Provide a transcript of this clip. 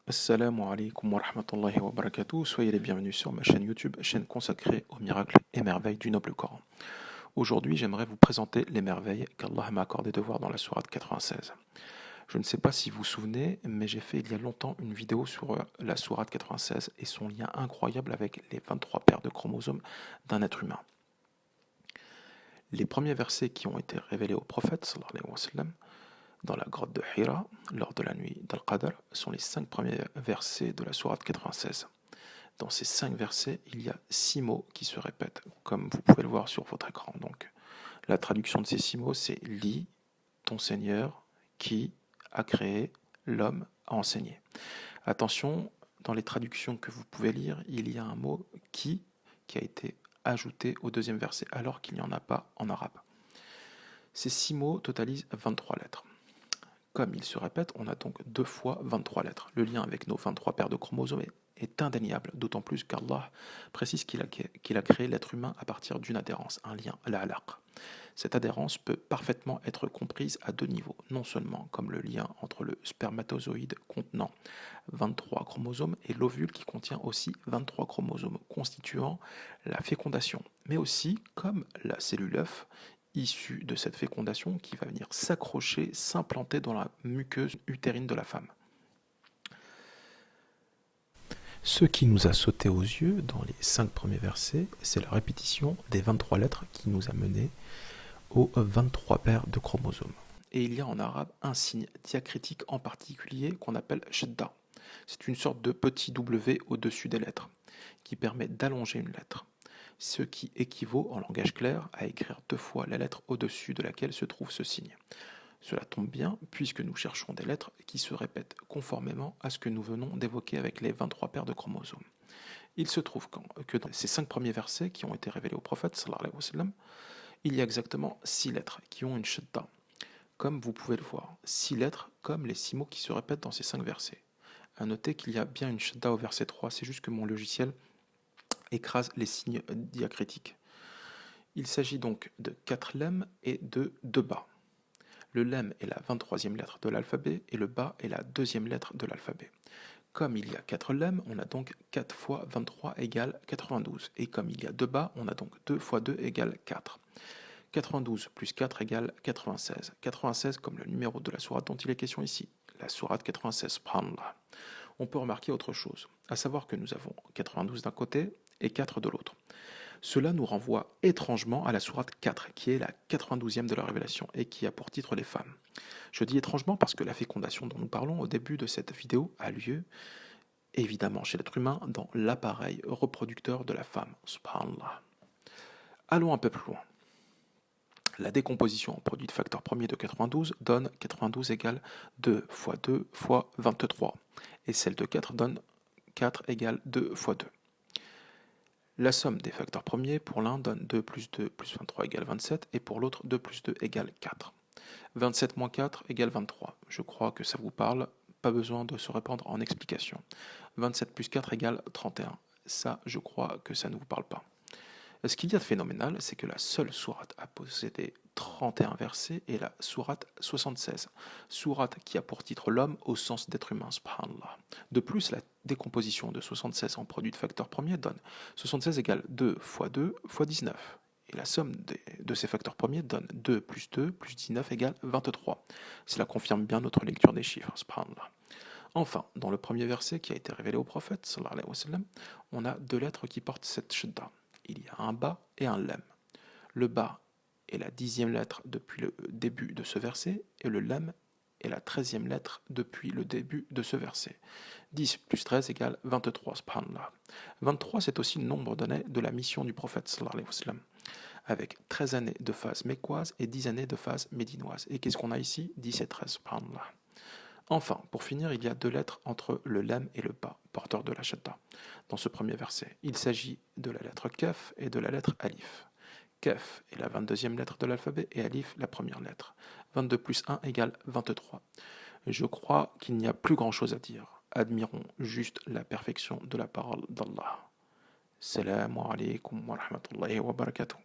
Assalamu alaikum wa rahmatullahi wa barakatuh. Soyez les bienvenus sur ma chaîne YouTube, chaîne consacrée aux miracles et merveilles du noble Coran. Aujourd'hui, j'aimerais vous présenter les merveilles qu'Allah m'a accordé de voir dans la sourate 96. Je ne sais pas si vous vous souvenez, mais j'ai fait il y a longtemps une vidéo sur la sourate 96 et son lien incroyable avec les 23 paires de chromosomes d'un être humain. Les premiers versets qui ont été révélés au prophète, sallallahu alayhi wa sallam, dans la grotte de Hira, lors de la nuit d'Al-Qadr, sont les 5 premiers versets de la sourate 96. Dans ces 5 versets, il y a 6 mots qui se répètent, comme vous pouvez le voir sur votre écran. Donc, la traduction de ces 6 mots, c'est « Lis, ton Seigneur, qui a créé, l'homme a enseigné ». Attention, dans les traductions que vous pouvez lire, il y a un mot « qui » qui a été ajouté au deuxième verset, alors qu'il n'y en a pas en arabe. Ces 6 mots totalisent 23 lettres. Comme il se répète, on a donc 2 fois 23 lettres. Le lien avec nos 23 paires de chromosomes est indéniable, d'autant plus qu'Allah précise qu'il a créé l'être humain à partir d'une adhérence, un lien, al-alaq. Cette adhérence peut parfaitement être comprise à 2 niveaux, non seulement comme le lien entre le spermatozoïde contenant 23 chromosomes et l'ovule qui contient aussi 23 chromosomes, constituant la fécondation, mais aussi comme la cellule œuf issue de cette fécondation qui va venir s'accrocher, s'implanter dans la muqueuse utérine de la femme. Ce qui nous a sauté aux yeux dans les 5 premiers versets, c'est la répétition des 23 lettres qui nous a menés aux 23 paires de chromosomes. Et il y a en arabe un signe diacritique en particulier qu'on appelle shadda. C'est une sorte de petit W au-dessus des lettres, qui permet d'allonger une lettre, ce qui équivaut en langage clair à écrire 2 fois la lettre au-dessus de laquelle se trouve ce signe. Cela tombe bien, puisque nous cherchons des lettres qui se répètent conformément à ce que nous venons d'évoquer avec les 23 paires de chromosomes. Il se trouve que dans ces 5 premiers versets qui ont été révélés au prophète, sallallahu alayhi wa sallam, il y a exactement 6 lettres qui ont une shadda. Comme vous pouvez le voir, 6 lettres comme les 6 mots qui se répètent dans ces 5 versets. À noter qu'il y a bien une shadda au verset 3, c'est juste que mon logiciel écrase les signes diacritiques. Il s'agit donc de 4 lemmes et de 2 bas. Le lemme est la 23e lettre de l'alphabet et le bas est la 2e lettre de l'alphabet. Comme il y a 4 lemmes, on a donc 4 fois 23 égale 92. Et comme il y a 2 bas, on a donc 2 fois 2 égale 4. 92 plus 4 égale 96. 96 comme le numéro de la sourate dont il est question ici. La sourate 96, subhanallah. On peut remarquer autre chose, à savoir que nous avons 92 d'un côté et 4 de l'autre. Cela nous renvoie étrangement à la sourate 4, qui est la 92e de la Révélation et qui a pour titre les femmes. Je dis étrangement parce que la fécondation dont nous parlons au début de cette vidéo a lieu, évidemment chez l'être humain, dans l'appareil reproducteur de la femme. Subhanallah. Allons un peu plus loin. La décomposition en produit de facteur premier de 92 donne 92 égale 2 fois 2 fois 23. Et celle de 4 donne 4 égale 2 fois 2. La somme des facteurs premiers pour l'un donne 2 plus 2 plus 23 égale 27 et pour l'autre 2 plus 2 égale 4. 27 moins 4 égale 23. Je crois que ça vous parle, pas besoin de se répandre en explication. 27 plus 4 égale 31. Ça, je crois que ça ne vous parle pas. Ce qu'il y a de phénoménal, c'est que la seule sourate à posséder 31 versets est la sourate 76, sourate qui a pour titre l'homme au sens d'être humain, subhanallah. De plus, la décomposition de 76 en produit de facteur premier donne 76 égale 2 fois 2 fois 19. Et la somme de ces facteurs premiers donne 2 plus 2 plus 19 égale 23. Cela confirme bien notre lecture des chiffres, subhanallah. Enfin, dans le premier verset qui a été révélé au prophète, sallallahu alayhi wa sallam, on a 2 lettres qui portent cette shadda. Il y a un bas et un lem. Le bas est la 10e lettre depuis le début de ce verset et le lem est la 13e lettre depuis le début de ce verset. 10 plus 13 égale 23, subhanallah. 23, c'est aussi le nombre d'années de la mission du prophète, sallallahu alayhi wa sallam, avec 13 années de phase mécoise et 10 années de phase médinoise. Et qu'est-ce qu'on a ici? 10 et 13, subhanallah. Enfin, pour finir, il y a 2 lettres entre le lam et le ba, porteur de la shadda. Dans ce premier verset, il s'agit de la lettre kaf et de la lettre alif. Kaf est la 22e lettre de l'alphabet et alif la première lettre. 22 plus 1 égale 23. Je crois qu'il n'y a plus grand-chose à dire. Admirons juste la perfection de la parole d'Allah. Salam alaikum wa rahmatullahi wa barakatuh.